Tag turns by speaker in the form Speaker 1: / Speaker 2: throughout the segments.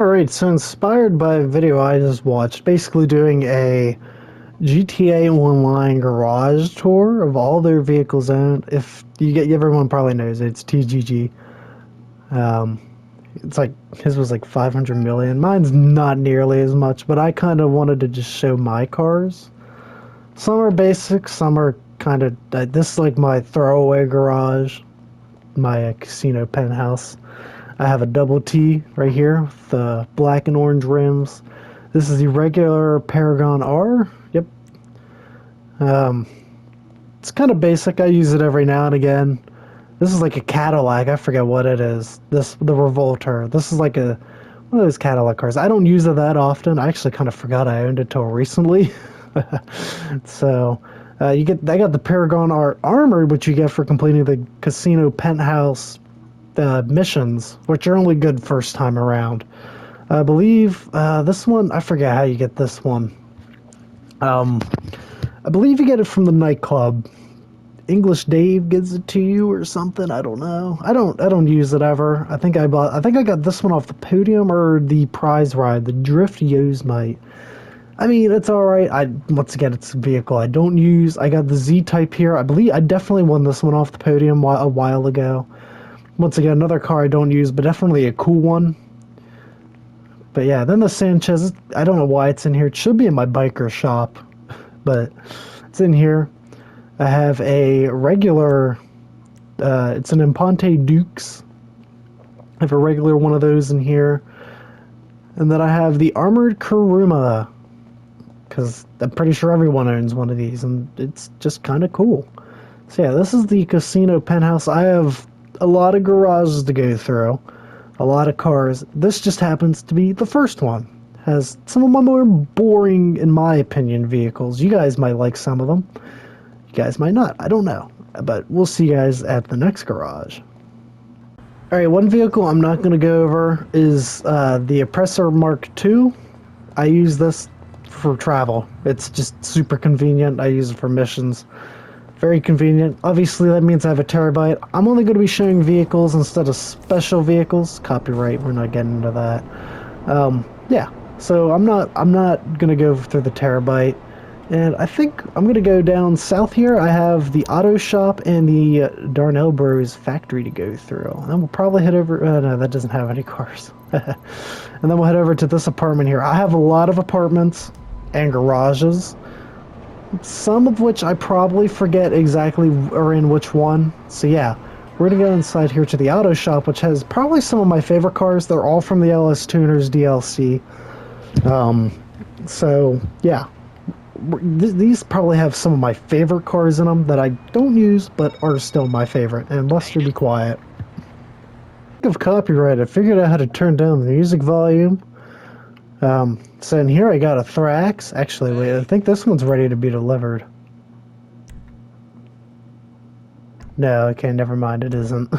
Speaker 1: Alright, so inspired by a video I just watched, basically doing a GTA Online garage tour of all their vehicles owned. If you get, everyone probably knows it, it's TGG. Um, it's like, his was like 500 million. Mine's not nearly as much, but I kind of wanted to just show my cars. Some are basic, some are kind of, this is like my throwaway garage, my casino penthouse. I have a double T right here with the black and orange rims. This is the regular Paragon R. Yep. Um, it's kind of basic. I use it every now and again. This is like a Cadillac. I forget what it is. The Revolter. This is like one of those Cadillac cars. I don't use it that often. I actually kind of forgot I owned it till recently. So I got the Paragon R Armored, which you get for completing the casino penthouse missions, which are only good first time around. I believe this one, I forget how you get this one. I believe you get it from the nightclub. English Dave gives it to you or something. I don't know. I don't use it ever. I think I got this one off the podium or the prize ride, the Drift Yosemite. I mean, it's all right. Once again, it's a vehicle I don't use. I got the Z-Type here. I believe I definitely won this one off the podium a while ago. Once again, another car I don't use, but definitely a cool one. But yeah, then the Sanchez, I don't know why it's in here. It should be in my biker shop, but it's in here. I have a regular, it's an Imponte Dukes. I have a regular one of those in here. And then I have the Armored Kuruma, because I'm pretty sure everyone owns one of these, and it's just kind of cool. So yeah, this is the casino penthouse. I have a lot of garages to go through, a lot of cars. This just happens to be the first one. Has some of my more boring, in my opinion, vehicles. You guys might like some of them. You guys might not. I don't know. But we'll see you guys at the next garage. Alright, one vehicle I'm not going to go over is the Oppressor Mark II. I use this for travel. It's just super convenient. I use it for missions. Very convenient. Obviously, that means I have a terabyte. I'm only going to be showing vehicles instead of special vehicles. Copyright, we're not getting into that. Yeah, so I'm not going to go through the terabyte. And I think I'm going to go down south here. I have the auto shop and the Darnell Bros factory to go through. And then we'll probably head over... no, that doesn't have any cars. And then we'll head over to this apartment here. I have a lot of apartments and garages. Some of which I probably forget exactly are in which one. So yeah, we're going to go inside here to the auto shop, which has probably some of my favorite cars. They're all from the LS Tuners DLC. So yeah, these probably have some of my favorite cars in them that I don't use, but are still my favorite. And Lester, be quiet. Of copyright, I figured out how to turn down the music volume. So in here I got a Thrax. Actually, wait, I think this one's ready to be delivered. No, okay, never mind, it isn't.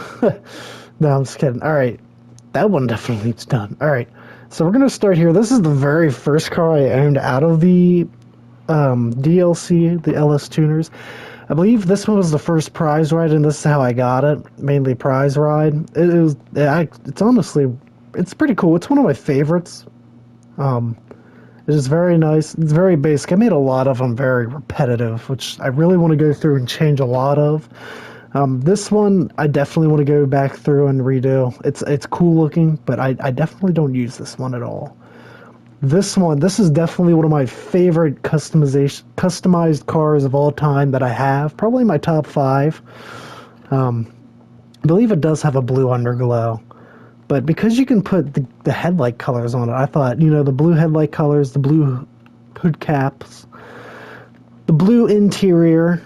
Speaker 1: No, I'm just kidding. Alright, that one definitely needs done. Alright, so we're going to start here. This is the very first car I owned out of the DLC, the LS Tuners. I believe this one was the first prize ride, and this is how I got it. Mainly prize ride. It's honestly, it's pretty cool. It's one of my favorites. It is very nice. It's very basic. I made a lot of them very repetitive, which I really want to go through and change a lot of. This one, I definitely want to go back through and redo. It's cool looking, but I definitely don't use this one at all. This is definitely one of my favorite customized cars of all time that I have. Probably my top 5. I believe it does have a blue underglow. But because you can put the headlight colors on it, I thought, the blue headlight colors, the blue hood caps, the blue interior,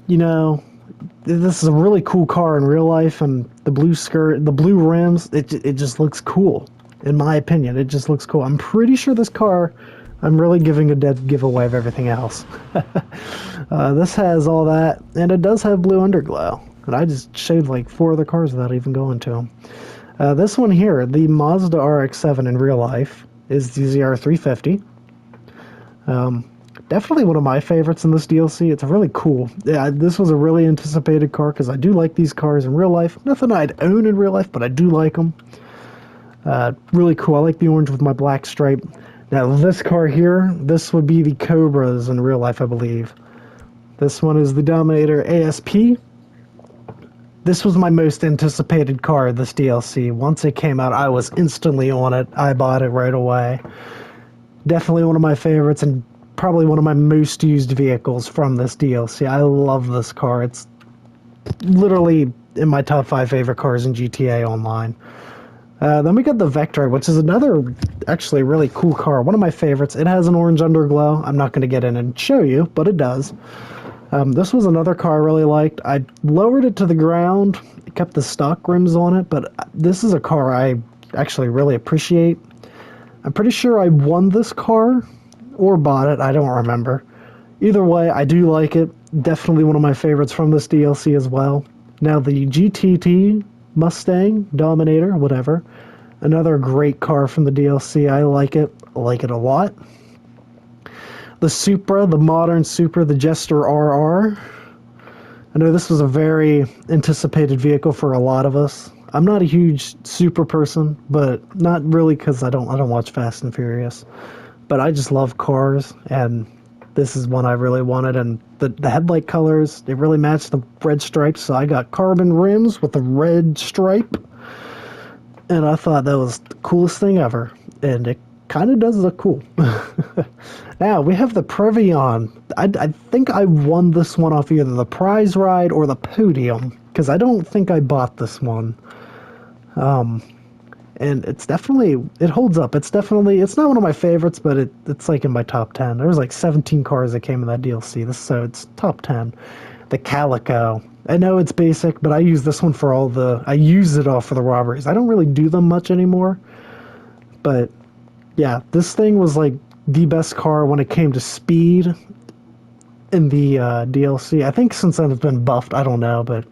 Speaker 1: this is a really cool car in real life, and the blue skirt, the blue rims, it just looks cool. In my opinion, it just looks cool. I'm pretty sure this car, I'm really giving a dead giveaway of everything else. This has all that, and it does have blue underglow. And I just showed like 4 other cars without even going to them. This one here, the Mazda RX-7 in real life, is the ZR350. Definitely one of my favorites in this DLC. It's really cool. Yeah, this was a really anticipated car because I do like these cars in real life. Nothing I'd own in real life, but I do like them. Really cool. I like the orange with my black stripe. Now this car here, this would be the Cobras in real life, I believe. This one is the Dominator ASP. This was my most anticipated car, this DLC. Once it came out, I was instantly on it. I bought it right away. Definitely one of my favorites and probably one of my most used vehicles from this DLC. I love this car. It's literally in my top 5 favorite cars in GTA Online. Then we got the Vectra, which is another actually really cool car. One of my favorites. It has an orange underglow. I'm not going to get in and show you, but it does. This was another car I really liked. I lowered it to the ground, kept the stock rims on it, but this is a car I actually really appreciate. I'm pretty sure I won this car or bought it. I don't remember. Either way, I do like it. Definitely one of my favorites from this DLC as well. Now the GTT Mustang, Dominator, whatever. Another great car from the DLC. I like it. I like it a lot. The Supra, the modern Supra, the Jester RR. I know this was a very anticipated vehicle for a lot of us. I'm not a huge Supra person, but not really because I don't watch Fast and Furious. But I just love cars, and this is one I really wanted. And the headlight colors, they really match the red stripes. So I got carbon rims with a red stripe, and I thought that was the coolest thing ever. And it kind of does look cool. Now, we have the Previon. I think I won this one off either the prize ride or the podium, because I don't think I bought this one. And it's definitely, it holds up. It's not one of my favorites, but it's like in my top 10. There was like 17 cars that came in that DLC, so it's top 10. The Calico. I know it's basic, but I use this one for I use it all for the robberies. I don't really do them much anymore, but yeah, this thing was like the best car when it came to speed in the DLC. I think since then it's been buffed, I don't know, but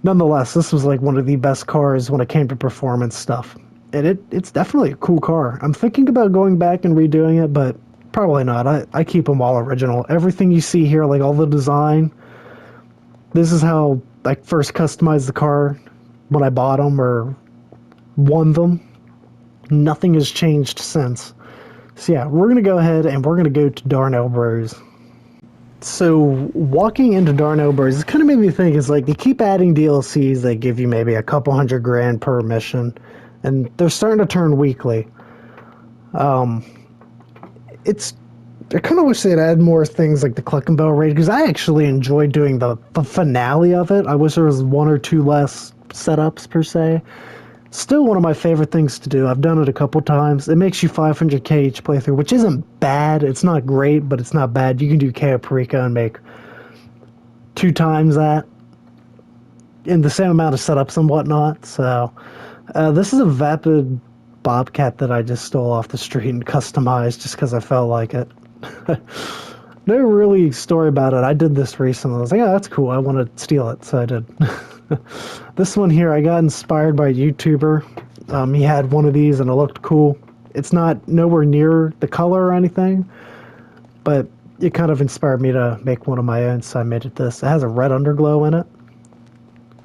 Speaker 1: nonetheless, this was like one of the best cars when it came to performance stuff. And it's definitely a cool car. I'm thinking about going back and redoing it, but probably not. I keep them all original. Everything you see here, like all the design, this is how I first customized the car when I bought them or won them. Nothing has changed since. So yeah, we're going to go ahead and we're going to go to Darnell Bros. So walking into Darnell Bros, it kind of made me think, it's like they keep adding DLCs that give you maybe a couple $100,000 per mission, and they're starting to turn weekly. I kind of wish they'd add more things like the Cluckenbell raid, because I actually enjoyed doing the finale of it. I wish there was one or two less setups per se. Still one of my favorite things to do. I've done it a couple times. It makes you 500k each playthrough, which isn't bad. It's not great, but it's not bad. You can do Cayo Perico and make 2 times that in the same amount of setups and whatnot. So this is a Vapid Bobcat that I just stole off the street and customized just because I felt like it. No really story about it. I did this recently. I was like, oh, that's cool. I want to steal it, so I did. This one here, I got inspired by a YouTuber. He had one of these and it looked cool. It's not nowhere near the color or anything, but it kind of inspired me to make one of my own, so I made it this. It has a red underglow in it.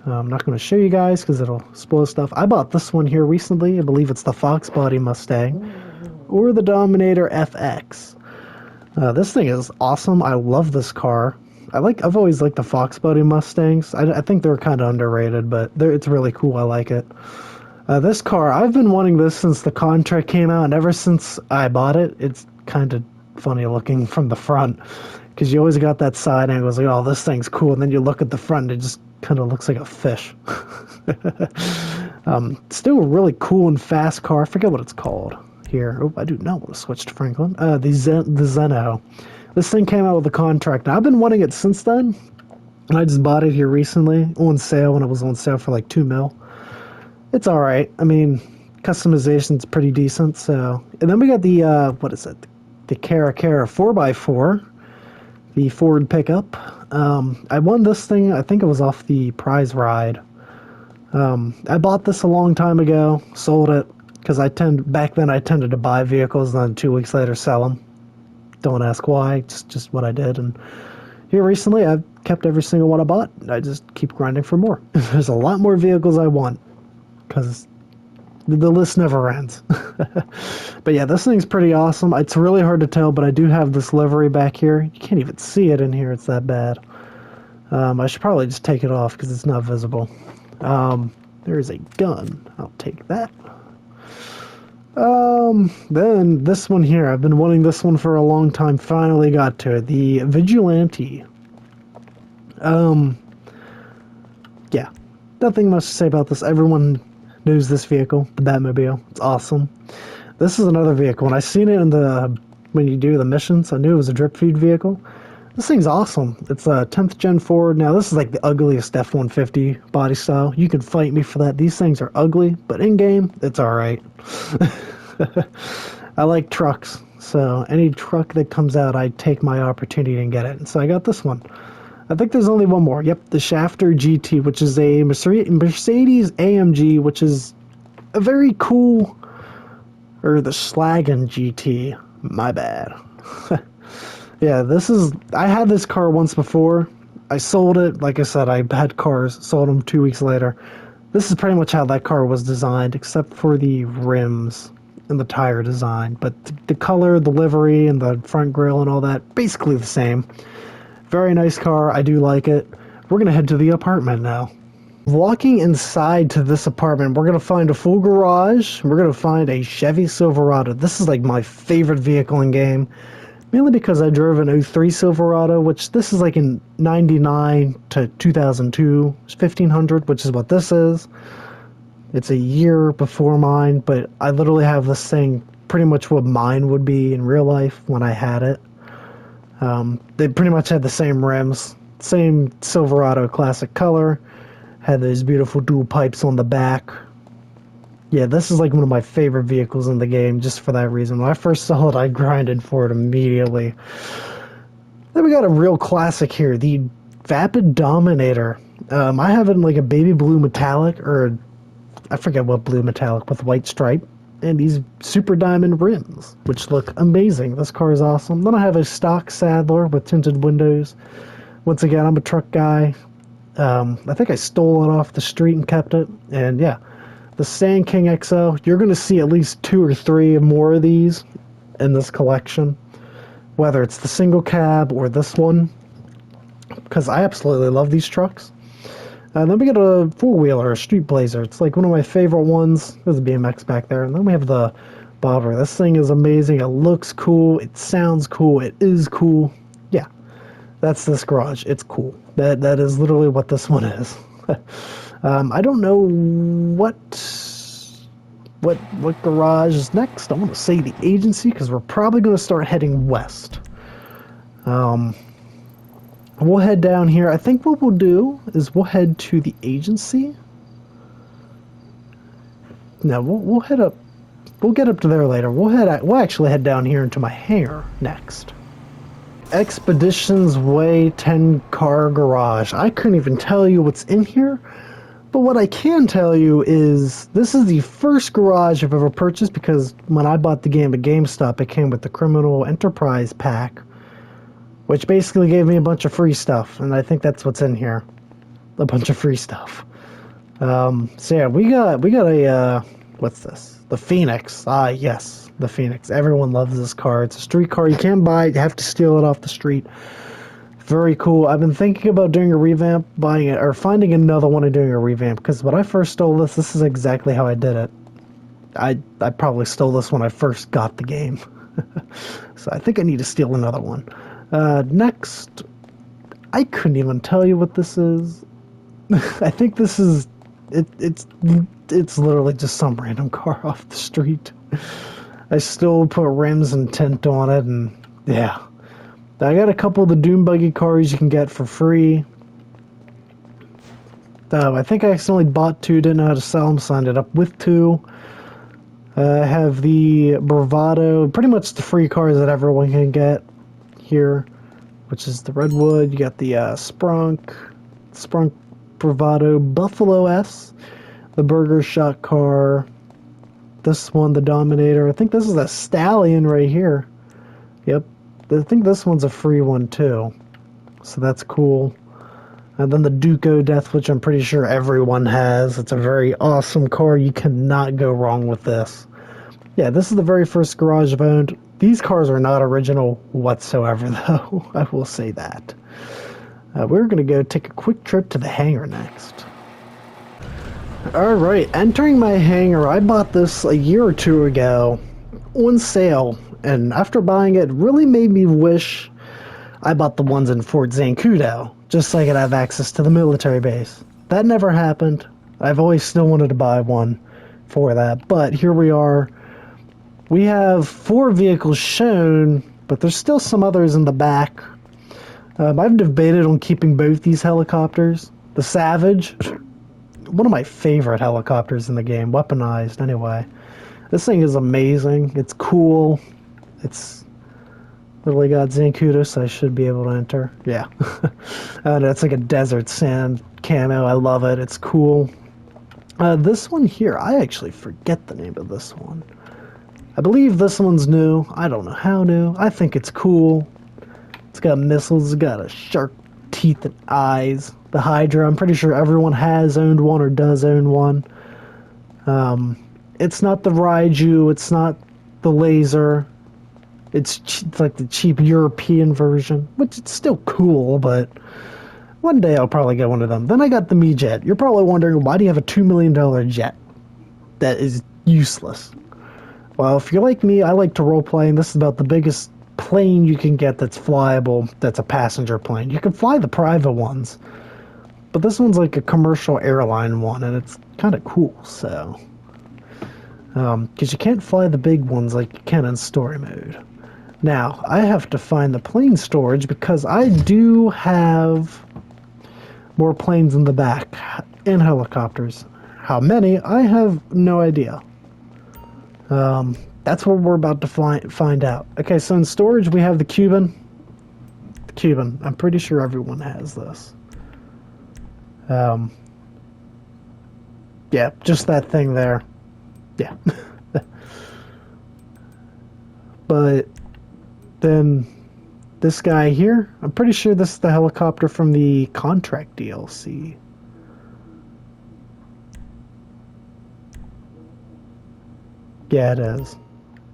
Speaker 1: I'm not going to show you guys because it'll spoil stuff. I bought this one here recently. I believe it's the Fox Body Mustang or the Dominator FX. This thing is awesome. I love this car. I've always liked the Fox Body Mustangs. I think they're kind of underrated, but it's really cool. I like it. This car, I've been wanting this since the contract came out, and ever since I bought it, it's kind of funny looking from the front, because you always got that side angle. It's like, oh, this thing's cool, and then you look at the front, and it just kind of looks like a fish. Still a really cool and fast car. I forget what it's called here. Oh, I do not want to switch to Franklin. The Zeno. This thing came out with a contract. Now, I've been wanting it since then, and I just bought it here recently on sale when it was on sale for like $2 million. It's all right. I mean, customization's pretty decent. So, and then we got the what is it? The Cara 4x4, the Ford pickup. I won this thing. I think it was off the prize ride. I bought this a long time ago, sold it because back then I tended to buy vehicles and then 2 weeks later sell them. Don't ask why, just what I did. And here recently, I've kept every single one I bought. I just keep grinding for more. There's a lot more vehicles I want, because The list never ends. But yeah, this thing's pretty awesome. It's really hard to tell, but I do have this livery back here. You can't even see it in here. It's that bad. I should probably just take it off because it's not visible. There is a gun. I'll take that. Then this one here. I've been wanting this one for a long time. Finally got to it. The Vigilante. Yeah. Nothing much to say about this. Everyone knows this vehicle, the Batmobile. It's awesome. This is another vehicle, and I seen it in when you do the missions. I knew it was a drip feed vehicle. This thing's awesome. It's a 10th gen Ford. Now, this is like the ugliest F-150 body style. You can fight me for that. These things are ugly, but in-game, it's alright. I like trucks, so any truck that comes out, I take my opportunity and get it. And so I got this one. I think there's only one more. Yep, the Shafter GT, which is a Mercedes AMG, which is a very cool... Or the Schlagen GT. My bad. Yeah, this is... I had this car once before. I sold it. Like I said, I had cars. Sold them 2 weeks later. This is pretty much how that car was designed, except for the rims and the tire design. But the color, the livery, and the front grille and all that, basically the same. Very nice car. I do like it. We're going to head to the apartment now. Walking inside to this apartment, we're going to find a full garage. We're going to find a Chevy Silverado. This is like my favorite vehicle in game. Mainly because I drove an 03 Silverado, which this is like in 99 to 2002, 1500, which is what this is. It's a year before mine, but I literally have this thing pretty much what mine would be in real life when I had it. They pretty much had the same rims, same Silverado classic color, had those beautiful dual pipes on the back. Yeah, this is like one of my favorite vehicles in the game, just for that reason. When I first saw it, I grinded for it immediately. Then we got a real classic here, the Vapid Dominator. I have it in like a baby blue metallic, or I forget what blue metallic, with white stripe, and these super diamond rims, which look amazing. This car is awesome. Then I have a stock Sadler with tinted windows. Once again, I'm a truck guy. I think I stole it off the street and kept it, and yeah. The Sand King XO, you're going to see at least 2 or 3 more of these in this collection. Whether it's the single cab or this one. Because I absolutely love these trucks. And then we got a four-wheeler, a Street Blazer. It's like one of my favorite ones. There's a BMX back there. And then we have the Bobber. This thing is amazing. It looks cool. It sounds cool. It is cool. Yeah. That's this garage. It's cool. That is literally what this one is. I don't know what garage is next. I want to say the agency, because we're probably going to start heading west. We'll head down here. I think what we'll do is we'll head to the agency. No, we'll head up. We'll get up to there later. We'll actually head down here into my hangar next. Expeditions Way 10 car garage. I couldn't even tell you what's in here. But what I can tell you is this is the first garage I've ever purchased, because when I bought the game at GameStop, it came with the Criminal Enterprise pack, which basically gave me a bunch of free stuff, and I think that's what's in here. A bunch of free stuff. So yeah, we got a, what's this? The Phoenix. Ah, yes, the Phoenix. Everyone loves this car. It's a street car. You can't buy it. You have to steal it off the street. Very cool. I've been thinking about doing a revamp, buying it, or finding another one and doing a revamp, because when I first stole this is exactly how I did it. I probably stole this when I first got the game. So I think I need to steal another one. Next, I couldn't even tell you what this is. I think this is... It's literally just some random car off the street. I still put rims and tint on it, and yeah. I got a couple of the Doom Buggy cars you can get for free. I think I accidentally bought 2, didn't know how to sell them, so I ended up with 2. I have the Bravado, pretty much the free cars that everyone can get here, which is the Redwood. You got the Sprunk Bravado Buffalo S, the Burger Shot car, this one, the Dominator. I think this is a Stallion right here. Yep. I think this one's a free one too, so that's cool. And then the Duco Death, which I'm pretty sure everyone has. It's a very awesome car. You cannot go wrong with this. Yeah, this is the very first garage I've owned. These cars are not original whatsoever, though. I will say that. We're going to go take a quick trip to the hangar next. Alright, entering my hangar, I bought this a year or two ago on sale. And after buying it, really made me wish I bought the ones in Fort Zancudo, just so I could have access to the military base. That never happened. I've always still wanted to buy one for that, but here we are. We have 4 vehicles shown, but there's still some others in the back. I've debated on keeping both these helicopters. The Savage, one of my favorite helicopters in the game, weaponized anyway. This thing is amazing. It's cool. It's literally got Zancudo, so I should be able to enter. Yeah. And it's like a desert sand camo. I love it. It's cool. This one here, I actually forget the name of this one. I believe this one's new. I don't know how new. I think it's cool. It's got missiles. It's got a shark teeth and eyes. The Hydra, I'm pretty sure everyone has owned one or does own one. It's not the Raiju. It's not the laser. It's like the cheap European version, which it's still cool, but one day I'll probably get one of them. Then I got the Mi-Jet. You're probably wondering, why do you have a $2 million jet that is useless? Well, if you're like me, I like to roleplay, and this is about the biggest plane you can get that's flyable, that's a passenger plane. You can fly the private ones, but this one's like a commercial airline one, and it's kind of cool, so... because you can't fly the big ones like you can in story mode. Now, I have to find the plane storage because I do have more planes in the back and helicopters. How many? I have no idea. That's what we're about to find out. Okay, so in storage we have the Cuban. The Cuban. I'm pretty sure everyone has this. Yeah, just that thing there. Yeah. But then this guy here, I'm pretty sure this is the helicopter from the contract DLC. Yeah, it is.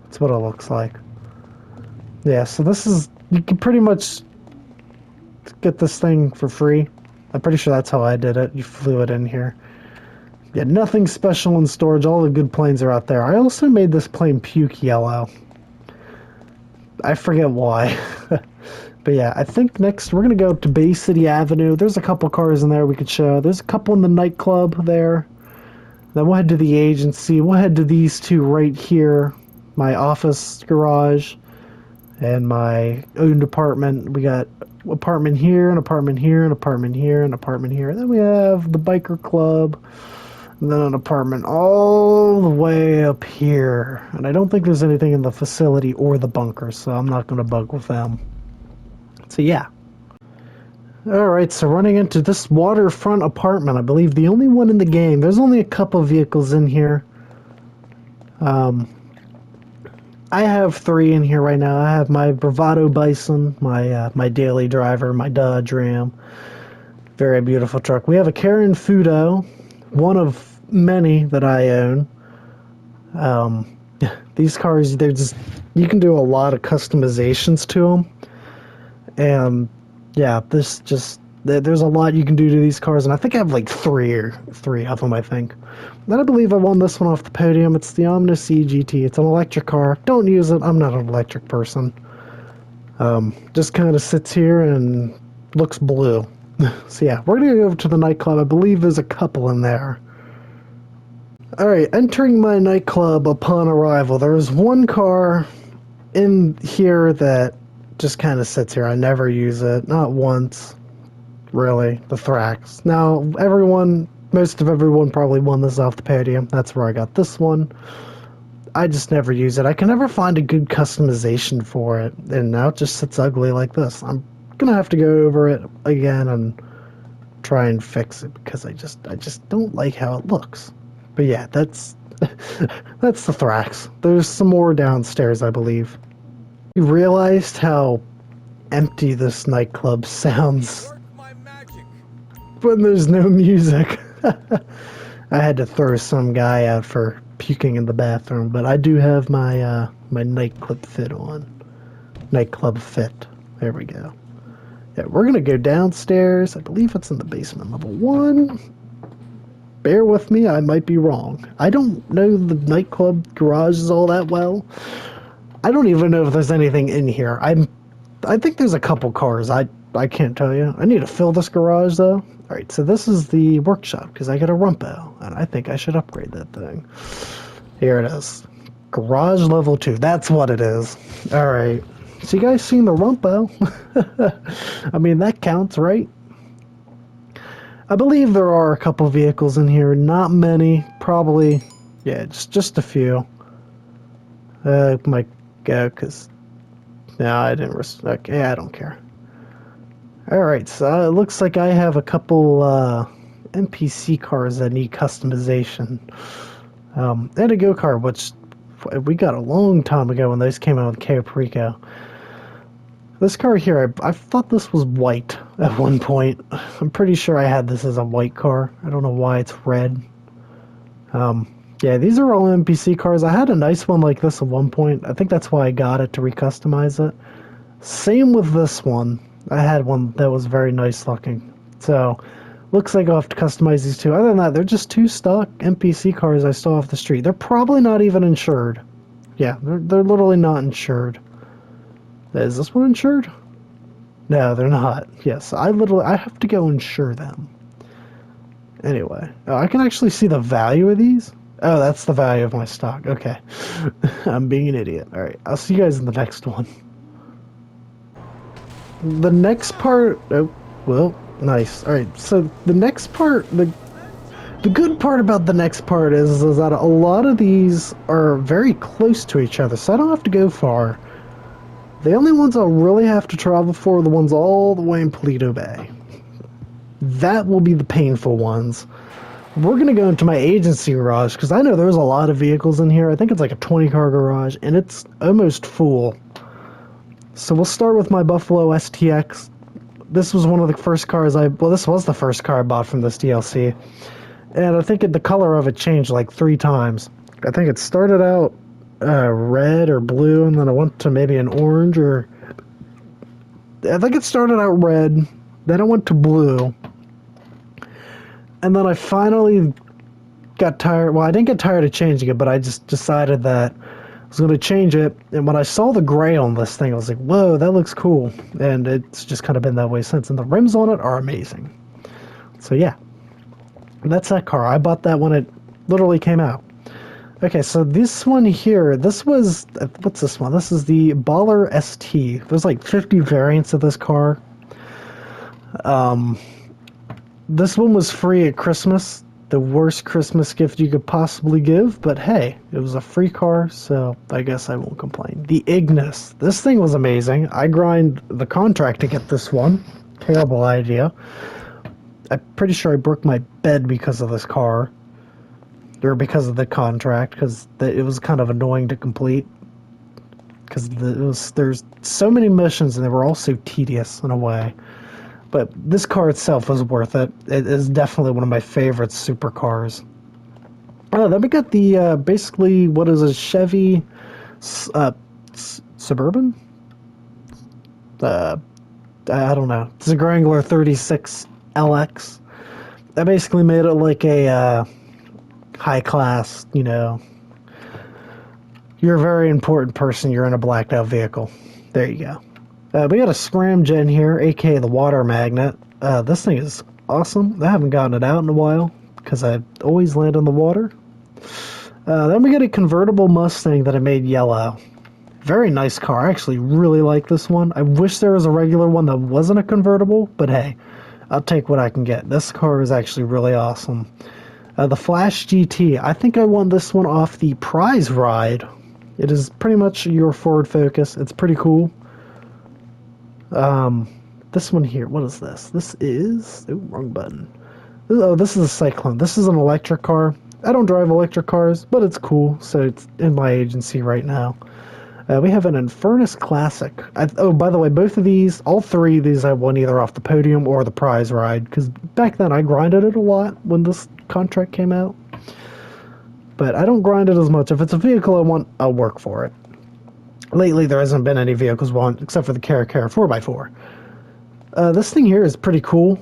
Speaker 1: That's what it looks like. Yeah, so this is, you can pretty much get this thing for free. I'm pretty sure that's how I did it. You flew it in here. Yeah, nothing special in storage. All the good planes are out there. I also made this plane puke yellow. I forget why. But yeah, I think next we're going to go up to Bay City Avenue. There's a couple cars in there we could show. There's a couple in the nightclub there. Then we'll head to the agency. We'll head to these two right here. My office garage and my own apartment. We got apartment here, an apartment here, an apartment here, an apartment here. Then we have the biker club. And then an apartment all the way up here. And I don't think there's anything in the facility or the bunker, so I'm not going to bug with them. So yeah. Alright, so running into this waterfront apartment, I believe the only one in the game. There's only a couple vehicles in here. I have 3 in here right now. I have my Bravado Bison, my daily driver, my Dodge Ram. Very beautiful truck. We have a Karen Fudo, one of many that I own. These cars, they're just, you can do a lot of customizations to them. And yeah, there's a lot you can do to these cars, and I think I have like three of them, I think. Then I believe I won this one off the podium. It's the Omnis CGT. It's an electric car. Don't use it. I'm not an electric person. Just kind of sits here and looks blue. So yeah, we're going to go over to the nightclub. I believe there's a couple in there. Alright, entering my nightclub upon arrival. There is one car in here that just kind of sits here. I never use it. Not once. Really. The Thrax. Now, most of everyone probably won this off the podium. That's where I got this one. I just never use it. I can never find a good customization for it. And now it just sits ugly like this. I'm gonna have to go over it again and try and fix it because I just don't like how it looks. But yeah, that's that's the Thrax. There's some more downstairs, I believe. You realized how empty this nightclub sounds when there's no music. I had to throw some guy out for puking in the bathroom, but I do have my my nightclub fit on. Nightclub fit. There we go. Yeah, we're gonna go downstairs. I believe it's in the basement, level 1. Bear with me, I might be wrong. I don't know the nightclub garages all that well. I don't even know if there's anything in here. I think there's a couple cars. I can't tell you. I need to fill this garage though. Alright, so this is the workshop because I got a Rumpo and I think I should upgrade that thing. Here it is. Garage level 2. That's what it is. Alright. So you guys seen the Rumpo? I mean, that counts, right? I believe there are a couple vehicles in here. Not many. Probably, yeah, just a few. Might go because... No, I didn't... Okay, I don't care. Alright, so it looks like I have a couple NPC cars that need customization. And a go-kart, which we got a long time ago when those came out with Cayo Perico. This car here, I thought this was white at one point. I'm pretty sure I had this as a white car. I don't know why it's red. Yeah, these are all NPC cars. I had a nice one like this at one point. I think that's why I got it, to recustomize it. Same with this one. I had one that was very nice looking. So, looks like I'll have to customize these two. Other than that, they're just two stock NPC cars I saw off the street. They're probably not even insured. Yeah, they're literally not insured. Is this one insured? No, they're not. Yes, I have to go insure them. Anyway, oh, I can actually see the value of these. Oh, that's the value of my stock. Okay. I'm being an idiot. Alright, I'll see you guys in the next one. The next part... Oh, well, nice. Alright, so the next part... The good part about the next part is that a lot of these are very close to each other, so I don't have to go far. The only ones I'll really have to travel for are the ones all the way in Paleto Bay. That will be the painful ones. We're going to go into my agency garage, because I know there's a lot of vehicles in here. I think it's like a 20-car garage, and it's almost full. So we'll start with my Buffalo STX. This was one of the first cars this was the first car I bought from this DLC. And I think the color of it changed like 3 times. I think it started out red or blue, and then it went to maybe an orange, or... I think it started out red, then it went to blue. And then I finally got tired. Well, I didn't get tired of changing it, but I just decided that I was going to change it. And when I saw the gray on this thing, I was like, whoa, that looks cool. And it's just kind of been that way since. And the rims on it are amazing. So, yeah. That's that car. I bought that when it literally came out. Okay, so this one here, this was... What's this one? This is the Baller ST. There's like 50 variants of this car. This one was free at Christmas. The worst Christmas gift you could possibly give, but hey, it was a free car, so I guess I won't complain. The Ignis. This thing was amazing. I grind the contract to get this one. Terrible idea. I'm pretty sure I broke my bed because of this car. Or because of the contract, because it was kind of annoying to complete. Because there's so many missions, and they were all so tedious in a way. But this car itself was worth it. It is definitely one of my favorite supercars. Then we got the, basically, what is a Chevy Suburban? I don't know. It's a Wrangler 36 LX. I basically made it like a high class, you know. You're a very important person, you're in a blacked out vehicle. There you go. We got a Scramjet here, aka the Water Magnet. This thing is awesome. I haven't gotten it out in a while, because I always land on the water. Then we got a convertible Mustang that I made yellow. Very nice car. I actually really like this one. I wish there was a regular one that wasn't a convertible, but hey, I'll take what I can get. This car is actually really awesome. The Flash GT. I think I won this one off the prize ride. It is pretty much your Ford Focus. It's pretty cool. This one here, what is this? This is... Oh, wrong button. Oh, this is a Cyclone. This is an electric car. I don't drive electric cars, but it's cool, so it's in my agency right now. We have an Infernus Classic. Oh, by the way, both of these, all three of these, I won either off the podium or the prize ride, because back then I grinded it a lot when this contract came out. But I don't grind it as much. If it's a vehicle I want, I'll work for it. Lately, there hasn't been any vehicles won, except for the Caracara 4x4. This thing here is pretty cool.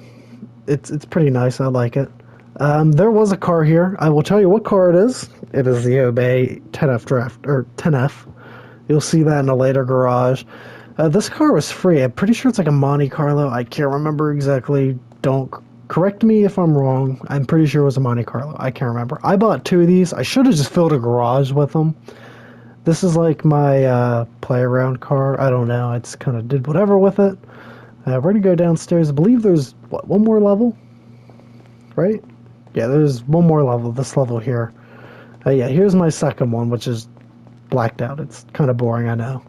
Speaker 1: It's pretty nice. I like it. There was a car here. I will tell you what car it is. It is the Obey 10F Draft, or 10F. You'll see that in a later garage. This car was free. I'm pretty sure it's like a Monte Carlo. I can't remember exactly. Don't correct me if I'm wrong. I'm pretty sure it was a Monte Carlo. I can't remember. I bought two of these. I should have just filled a garage with them. This is like my play around car. I don't know. I just kind of did whatever with it. We're going to go downstairs. I believe there's, what, one more level? Right? Yeah, there's one more level. This level here. Yeah, here's my second one, which is blacked out. It's kind of boring, I know.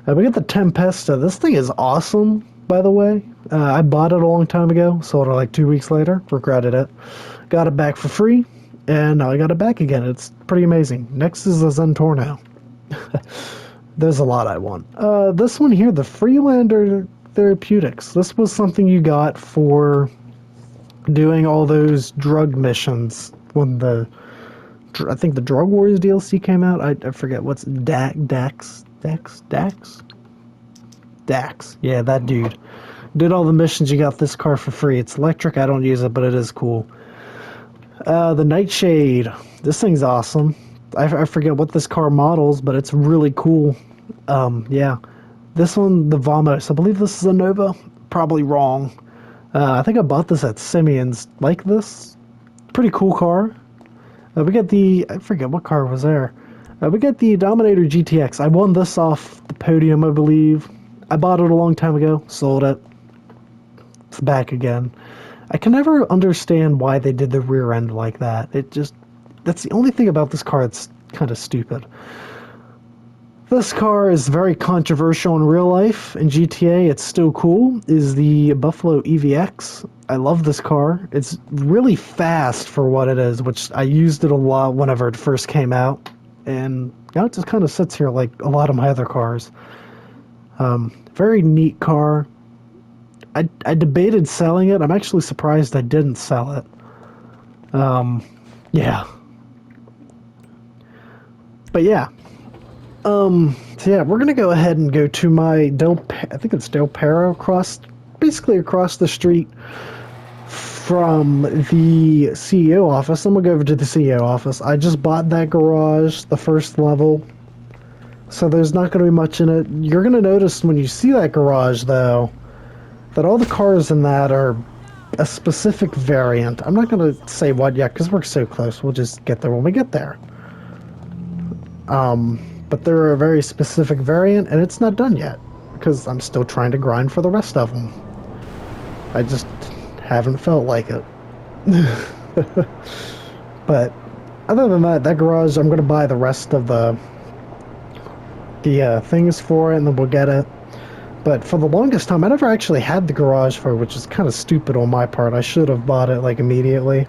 Speaker 1: We got the Tempesta. This thing is awesome, by the way. I bought it a long time ago. Sold it like 2 weeks later. Regretted it. Got it back for free. And now I got it back again. It's pretty amazing. Next is the Zentorno. There's a lot I want. This one here, the Freelander Therapeutics. This was something you got for doing all those drug missions when I think the Drug Wars DLC came out. I forget what's Dax. Yeah, that dude. Did all the missions. You got this car for free. It's electric. I don't use it, but it is cool. The Nightshade. This thing's awesome. I forget what this car models, but it's really cool. Yeah. This one, the Vamos. I believe this is a Nova. Probably wrong. I think I bought this at Simeon's. Like this. Pretty cool car. We got the... I forget what car was there. We got the Dominator GTX. I won this off the podium, I believe. I bought it a long time ago. Sold it. It's back again. I can never understand why they did the rear end like that. It just... That's the only thing about this car that's kind of stupid. This car is very controversial in real life. In GTA, it's still cool. Is the Buffalo EVX. I love this car. It's really fast for what it is, which I used it a lot whenever it first came out. And now it just kind of sits here like a lot of my other cars. Very neat car. I debated selling it. I'm actually surprised I didn't sell it. Yeah. But yeah. So yeah, we're gonna go ahead and go to my I think it's Del Perro, basically across the street from the CEO office. I'm gonna go over to the CEO office. I just bought that garage, the first level, so there's not gonna be much in it. You're gonna notice when you see that garage, though, that all the cars in that are a specific variant. I'm not gonna say what yet, because we're so close. We'll just get there when we get there. But they're a very specific variant, and it's not done yet, because I'm still trying to grind for the rest of them. I just haven't felt like it. But other than that, that garage, I'm going to buy the rest of the things for it, and then we'll get it. But for the longest time, I never actually had the garage for it, which is kind of stupid on my part. I should have bought it, like, immediately.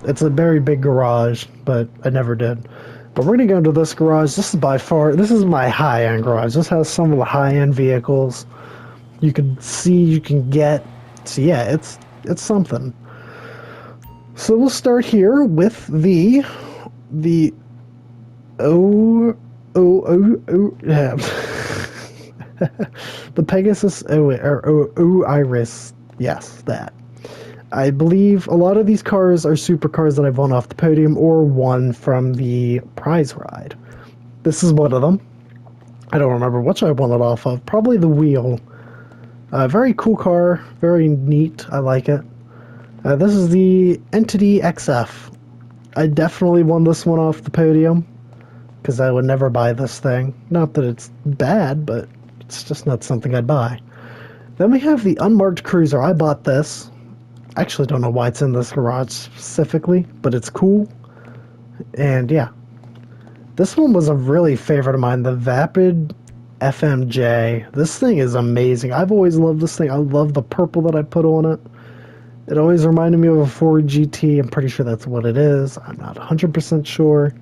Speaker 1: It's a very big garage, but I never did. But we're going to go into this garage. This is my high-end garage. This has some of the high-end vehicles you can see, you can get. So yeah, it's something. So we'll start here with the the Pegasus Iris. Yes, that. I believe a lot of these cars are supercars that I've won off the podium or won from the prize ride. This is one of them. I don't remember which I won it off of. Probably the wheel. Very cool car. Very neat. I like it. This is the Entity XF. I definitely won this one off the podium, because I would never buy this thing. Not that it's bad, but it's just not something I'd buy. Then we have the Unmarked Cruiser. I bought this. I actually don't know why it's in this garage specifically, but it's cool. And yeah. This one was a really favorite of mine, the Vapid FMJ. This thing is amazing. I've always loved this thing. I love the purple that I put on it. It always reminded me of a Ford GT. I'm pretty sure that's what it is. I'm not 100% sure.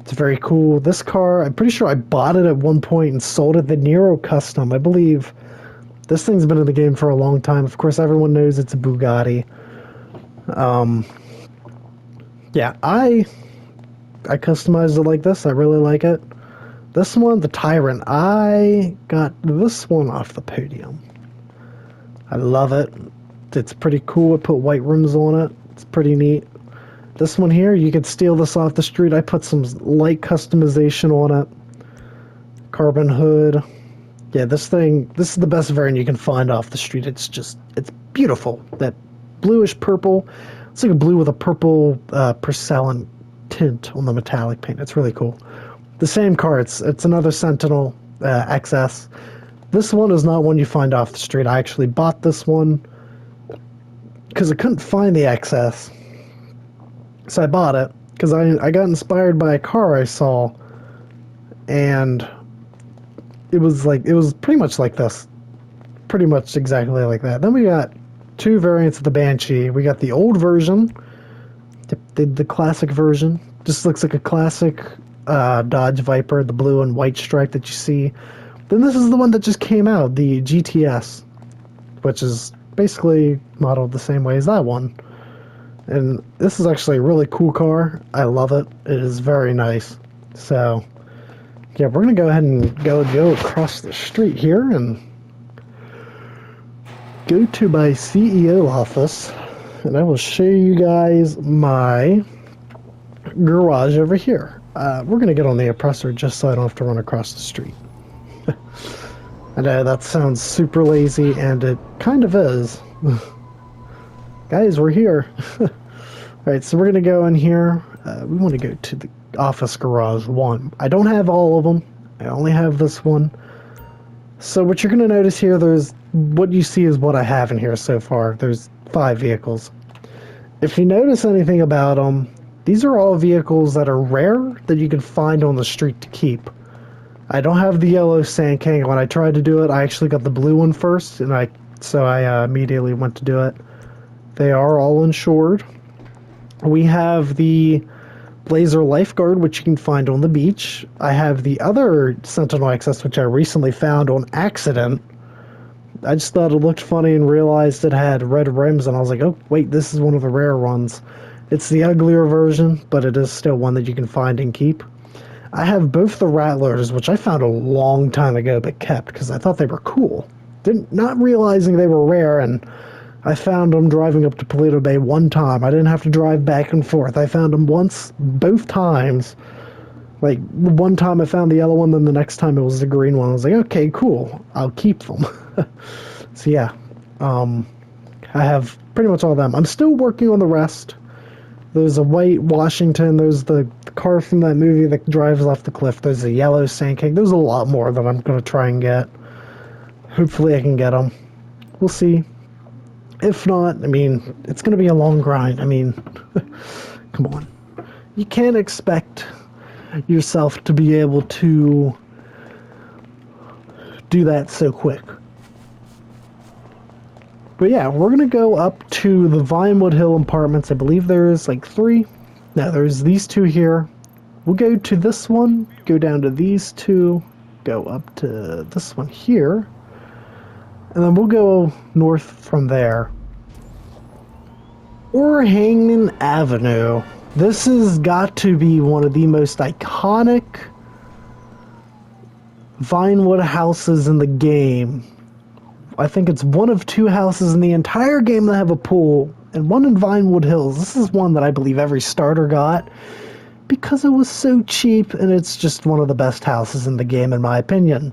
Speaker 1: It's very cool. This car, I'm pretty sure I bought it at one point and sold it, the Nero Custom. I believe this thing's been in the game for a long time. Of course, everyone knows it's a Bugatti. Yeah, I customized it like this. I really like it. This one, the Tyrant, I got this one off the podium. I love it. It's pretty cool. I put white rims on it. It's pretty neat. This one here, you could steal this off the street. I put some light customization on it. Carbon hood. Yeah, this is the best variant you can find off the street. It's beautiful. That bluish purple. It's like a blue with a purple porcelain tint on the metallic paint. It's really cool. The same car. It's another Sentinel XS. This one is not one you find off the street. I actually bought this one because I couldn't find the XS. So I bought it because I got inspired by a car I saw, and it was pretty much like this. Pretty much exactly like that. Then we got two variants of the Banshee. We got the old version, the classic version. Just looks like a classic Dodge Viper, the blue and white stripe that you see. Then this is the one that just came out, the GTS, which is basically modeled the same way as that one. And this is actually a really cool car. I love it. It is very nice. So, yeah, we're going to go ahead and go across the street here and go to my CEO office. And I will show you guys my garage over here. We're going to get on the oppressor just so I don't have to run across the street. I know that sounds super lazy, and it kind of is. Guys, we're here. Alright, so we're going to go in here. We want to go to the office garage 1. I don't have all of them. I only have this one. So what you're going to notice here, what you see is what I have in here so far. There's 5 vehicles. If you notice anything about them, these are all vehicles that are rare that you can find on the street to keep. I don't have the yellow Sand King. When I tried to do it, I actually got the blue one first, and so I immediately went to do it. They are all insured. We have the Blazer Lifeguard, which you can find on the beach. I have the other Sentinel XS, which I recently found on accident. I just thought it looked funny and realized it had red rims, and I was like, oh, wait, this is one of the rare ones. It's the uglier version, but it is still one that you can find and keep. I have both the Rattlers, which I found a long time ago but kept because I thought they were cool. Not realizing they were rare, and I found them driving up to Paleto Bay one time. I didn't have to drive back and forth. I found them both times. Like, one time I found the yellow one, then the next time it was the green one. I was like, okay, cool. I'll keep them. So, yeah. I have pretty much all of them. I'm still working on the rest. There's a white Washington. There's the car from that movie that drives off the cliff. There's a yellow Sand King. There's a lot more that I'm going to try and get. Hopefully I can get them. We'll see. If not, I mean, it's going to be a long grind. I mean, come on. You can't expect yourself to be able to do that so quick. But yeah, we're going to go up to the Vinewood Hill Apartments. I believe there's like 3. No, there's these 2 here. We'll go to this one, go down to these 2, go up to this one here, and then we'll go north from there. Orhangan Avenue. This has got to be one of the most iconic Vinewood houses in the game. I think it's one of 2 houses in the entire game that have a pool, and one in Vinewood Hills. This is one that I believe every starter got because it was so cheap, and it's just one of the best houses in the game, in my opinion.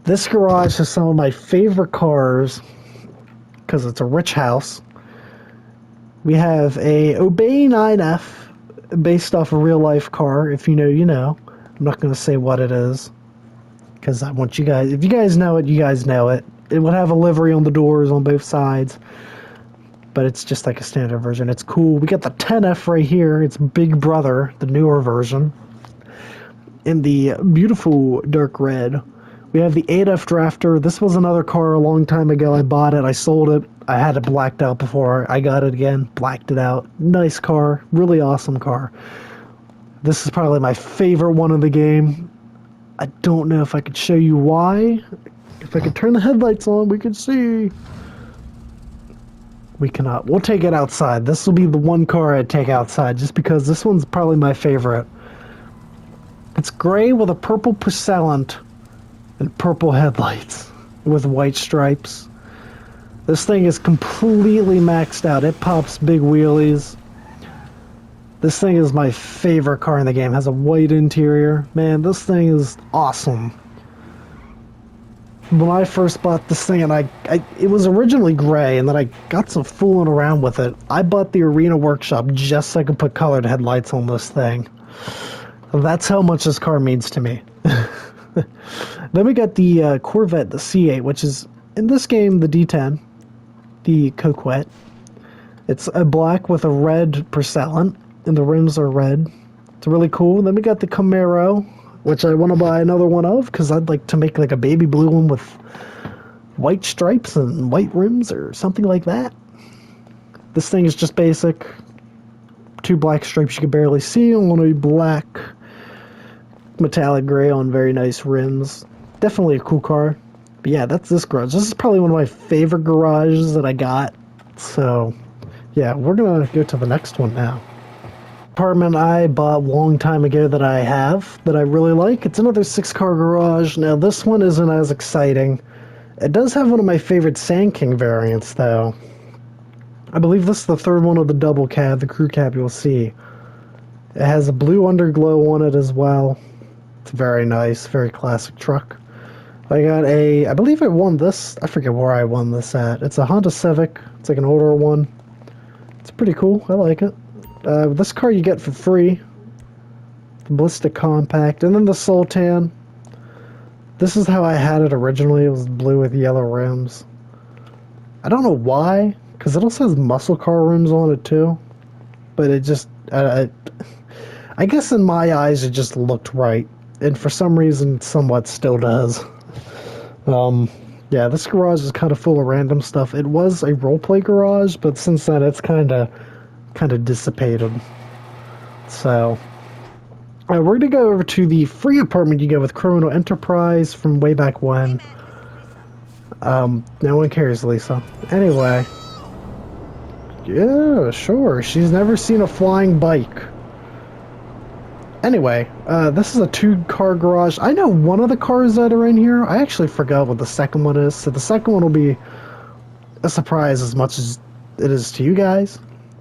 Speaker 1: This garage has some of my favorite cars because it's a rich house. We have a Obey 9F based off a real-life car. If you know, you know. I'm not going to say what it is because I want you guys... If you guys know it, you guys know it. It would have a livery on the doors on both sides, but it's just like a standard version. It's cool. We got the 10F right here. It's Big Brother, the newer version, in the beautiful dark red. We have the 8F Drafter. This was another car a long time ago. I bought it. I sold it. I had it blacked out before. I got it again, blacked it out. Nice car. Really awesome car. This is probably my favorite one in the game. I don't know if I could show you why. If I could turn the headlights on, we could see. We cannot. We'll take it outside. This will be the one car I'd take outside, just because this one's probably my favorite. It's gray with a purple porcelain and purple headlights with white stripes. This thing is completely maxed out. It pops big wheelies. This thing is my favorite car in the game. It has a white interior. Man, this thing is awesome. When I first bought this thing, and it was originally gray, and then I got some fooling around with it. I bought the Arena Workshop just so I could put colored headlights on this thing. That's how much this car means to me. Then we got the Corvette, the C8, which is, in this game, the D10, the Coquette. It's a black with a red porcelain, and the rims are red. It's really cool. Then we got the Camaro, which I want to buy another one of, because I'd like to make like a baby blue one with white stripes and white rims or something like that. This thing is just basic. 2 black stripes you can barely see on a black metallic gray on very nice rims. Definitely a cool car. But yeah, that's this garage. This is probably one of my favorite garages that I got. So yeah, we're gonna go to the next one now. Apartment I bought a long time ago that I really like. It's another 6-car garage. Now this one isn't as exciting. It does have one of my favorite Sand King variants though. I believe this is the 3rd one of the double cab, the crew cab you'll see. It has a blue underglow on it as well. It's very nice, very classic truck. I got I believe I won this, I forget where I won this at. It's a Honda Civic, it's like an older one. It's pretty cool, I like it. This car you get for free. The Ballistic Compact, and then the Sultan. This is how I had it originally, it was blue with yellow rims. I don't know why, because it also has muscle car rims on it too. But it just, I guess in my eyes it just looked right. And for some reason, it somewhat still does. Yeah, this garage is kind of full of random stuff. It was a roleplay garage, but since then it's kind of dissipated. So, we're going to go over to the free apartment you get with Criminal Enterprise from way back when. No one cares, Lisa. Anyway. Yeah, sure. She's never seen a flying bike. Anyway, this is a 2-car garage. I know one of the cars that are in here. I actually forgot what the second one is. So the second one will be a surprise as much as it is to you guys.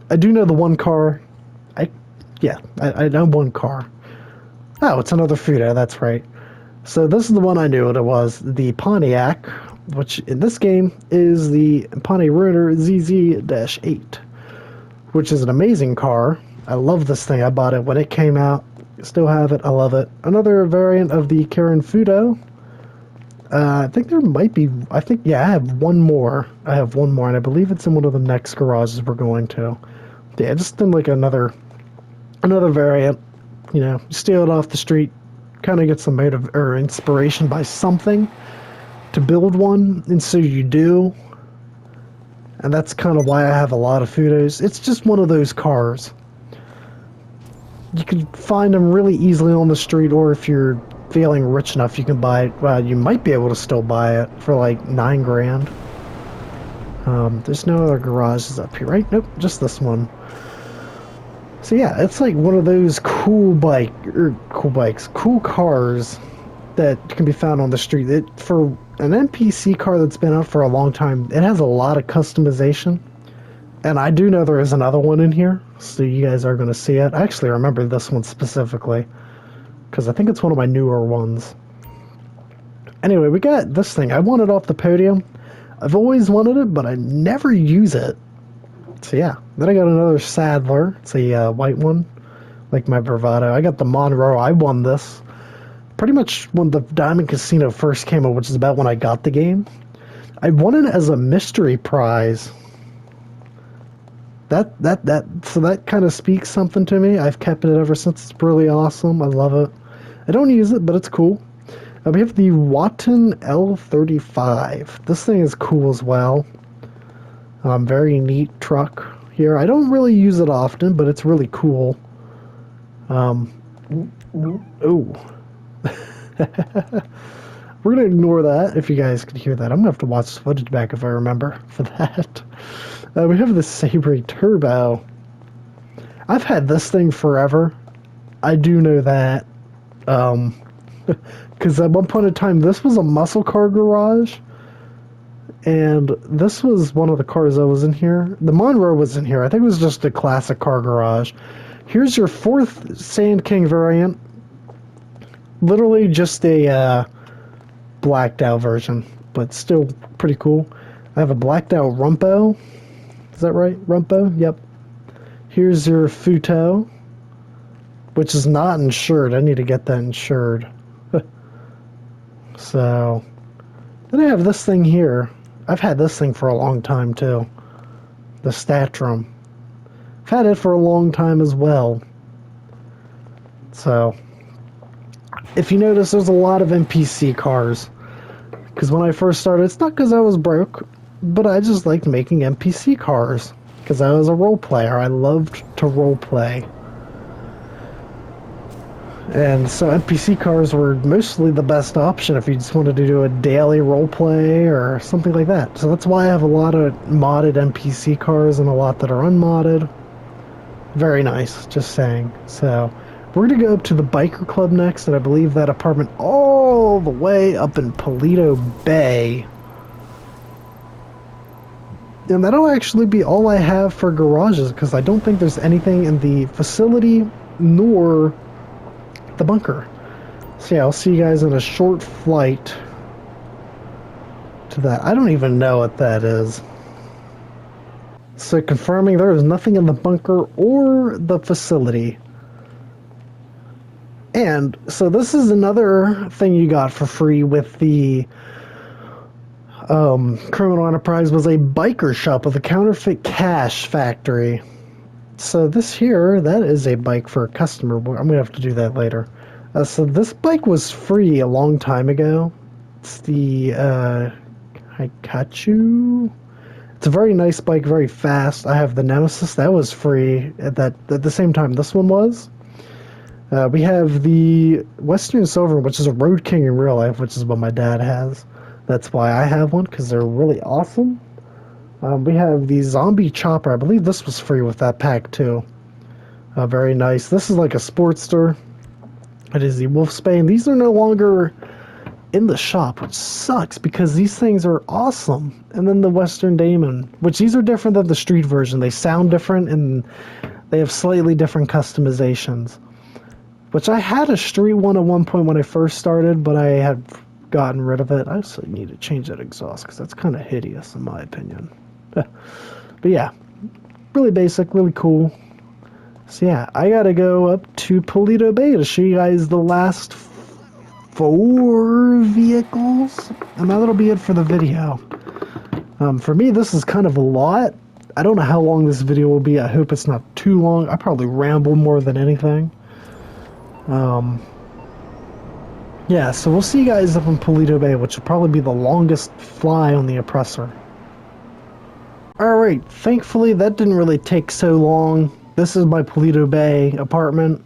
Speaker 1: I do know the one car. I know one car. Oh, it's another Futo, that's right. So this is the one I knew what it was. The Pontiac, which in this game is the Pontiac Ruiner ZZ-8, which is an amazing car. I love this thing. I bought it when it came out. Still have it. I love it. Another variant of the Karen Futo. I think there might be... yeah, I have one more. And I believe it's in one of the next garages we're going to. Yeah, just in like another variant. You know, steal it off the street. Kind of get some motive or inspiration by something to build one, and so you do. And that's kind of why I have a lot of Futos. It's just one of those cars. You can find them really easily on the street, or if you're feeling rich enough, you can buy it. Well, you might be able to still buy it for like $9 grand. There's no other garages up here, right? Nope, just this one. So yeah, it's like one of those cool cars that can be found on the street. For an NPC car that's been out for a long time, it has a lot of customization. And I do know there is another one in here, so you guys are going to see it. I actually remember this one specifically, because I think it's one of my newer ones. Anyway, we got this thing. I want it off the podium. I've always wanted it, but I never use it. So yeah. Then I got another Sadler. It's a white one, like my Bravado. I got the Monroe. I won this pretty much when the Diamond Casino first came out, which is about when I got the game. I won it as a mystery prize. So that kind of speaks something to me. I've kept it ever since. It's really awesome. I love it. I don't use it, but it's cool. We have the Watton L35. This thing is cool as well. Very neat truck here. I don't really use it often, but it's really cool. Oh. We're going to ignore that, if you guys could hear that. I'm going to have to watch the footage back if I remember for that. We have the Sabre Turbo. I've had this thing forever. I do know that. Because at one point in time, this was a muscle car garage. And this was one of the cars that was in here. The Monroe was in here. I think it was just a classic car garage. Here's your fourth Sand King variant. Literally just a blacked out version, but still pretty cool. I have a blacked out Rumpo. Is that right? Rumpo? Yep. Here's your Futo, which is not insured. I need to get that insured. So, then I have this thing here. I've had this thing for a long time too. The Statrum. I've had it for a long time as well. So, if you notice, there's a lot of NPC cars. Because when I first started, it's not because I was broke, but I just liked making NPC cars. Because I was a role player. I loved to role play. And so NPC cars were mostly the best option if you just wanted to do a daily role play or something like that. So that's why I have a lot of modded NPC cars and a lot that are unmodded. Very nice, just saying. So we're going to go up to the Biker Club next, and I believe that apartment all the way up in Paleto Bay. And that'll actually be all I have for garages, because I don't think there's anything in the facility nor the bunker. So yeah, I'll see you guys in a short flight to that. I don't even know what that is. So confirming there is nothing in the bunker or the facility. And so this is another thing you got for free with the Criminal Enterprise, was a biker shop with a counterfeit cash factory. So this here, that is a bike for a customer. I'm going to have to do that later. So this bike was free a long time ago. It's the Hikachu. It's a very nice bike, very fast. I have the Nemesis. That was free at the same time this one was. We have the Western Silver, which is a Road King in real life, which is what my dad has. That's why I have one, because they're really awesome. We have the Zombie Chopper. I believe this was free with that pack, too. Very nice. This is like a Sportster. It is the Wolfsbane. These are no longer in the shop, which sucks, because these things are awesome. And then the Western Daemon, which these are different than the street version. They sound different, and they have slightly different customizations. Which I had a street one at one point when I first started, but I had gotten rid of it. I also need to change that exhaust, because that's kind of hideous, in my opinion. But yeah, really basic, really cool. So yeah, I gotta go up to Paleto Bay to show you guys the last 4 vehicles, and that'll be it for the video. For me, this is kind of a lot. I don't know how long this video will be. I hope it's not too long. I probably ramble more than anything. Yeah, so we'll see you guys up in Paleto Bay, which will probably be the longest fly on the Oppressor. Alright, thankfully that didn't really take so long. This is my Paleto Bay apartment,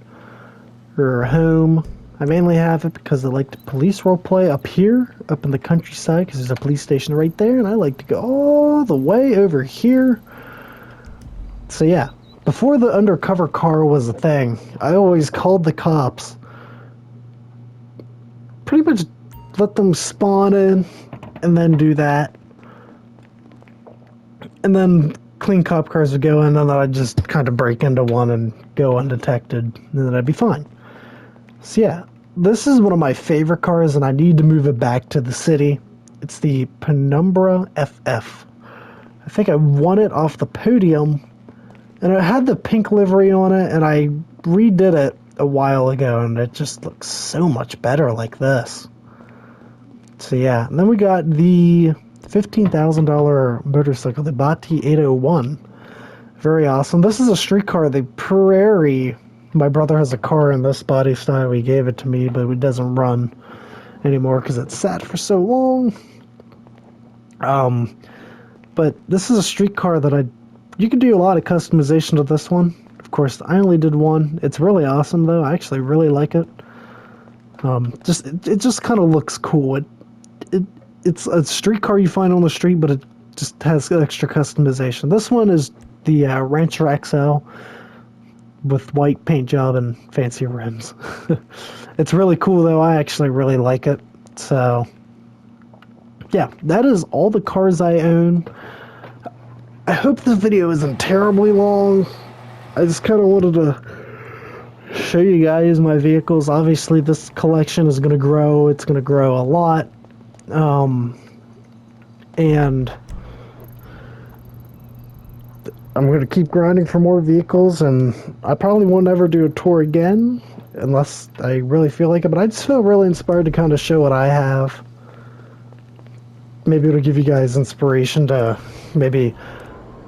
Speaker 1: or home. I mainly have it because I like to police roleplay up here, up in the countryside, because there's a police station right there, and I like to go all the way over here. So yeah, before the undercover car was a thing, I always called the cops. Pretty much let them spawn in, and then do that. And then clean cop cars would go in, and then I'd just kind of break into one and go undetected, and then I'd be fine. So yeah, this is one of my favorite cars, and I need to move it back to the city. It's the Penumbra FF. I think I won it off the podium, and it had the pink livery on it, and I redid it a while ago, and it just looks so much better like this. So yeah, and then we got the $15,000 motorcycle, the Bati 801. Very awesome. This is a street car, the Prairie. My brother has a car in this body style. He gave it to me, but it doesn't run anymore because it sat for so long. But this is a street car that you can do a lot of customization to this one. course, I only did one. It's really awesome, though. I actually really like it. It just kind of looks cool. It's a street car you find on the street, but it just has extra customization. This one is the Rancher XL with white paint job and fancy rims. It's really cool, though. I actually really like it. So, yeah, that is all the cars I own. I hope this video isn't terribly long. I just kind of wanted to show you guys my vehicles. Obviously, this collection is going to grow. It's going to grow a lot. And I'm going to keep grinding for more vehicles, and I probably won't ever do a tour again unless I really feel like it, but I just feel really inspired to kind of show what I have. Maybe it'll give you guys inspiration to maybe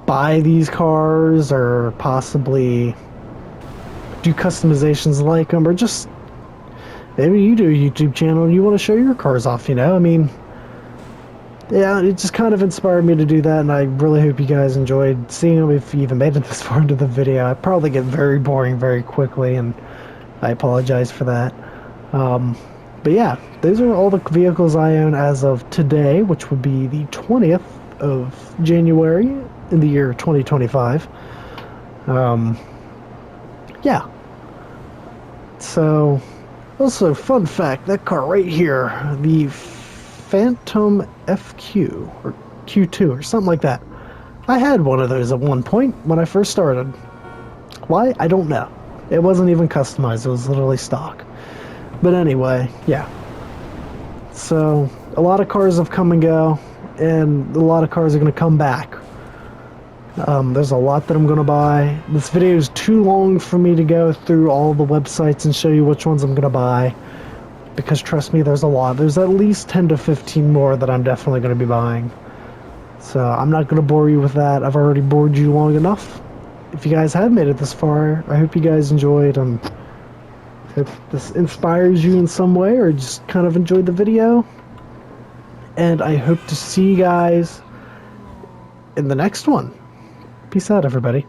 Speaker 1: buy these cars or possibly do customizations like them, or just maybe you do a YouTube channel and you want to show your cars off, you know? I mean, yeah, it just kind of inspired me to do that, and I really hope you guys enjoyed seeing them. If you even made it this far into the video, I probably get very boring very quickly, and I apologize for that. But yeah, those are all the vehicles I own as of today, which would be the 20th of January in the year 2025. Yeah. So, also, fun fact, that car right here, the Phantom FQ, or Q2, or something like that. I had one of those at one point when I first started. Why? I don't know. It wasn't even customized, it was literally stock. But anyway, yeah. So, a lot of cars have come and go, and a lot of cars are going to come back. There's a lot that I'm going to buy. This video is too long for me to go through all the websites and show you which ones I'm going to buy. Because trust me, there's a lot. There's at least 10 to 15 more that I'm definitely going to be buying. So I'm not going to bore you with that. I've already bored you long enough. If you guys have made it this far, I hope you guys enjoyed. If this inspires you in some way, or just kind of enjoyed the video. And I hope to see you guys in the next one. Peace out, everybody.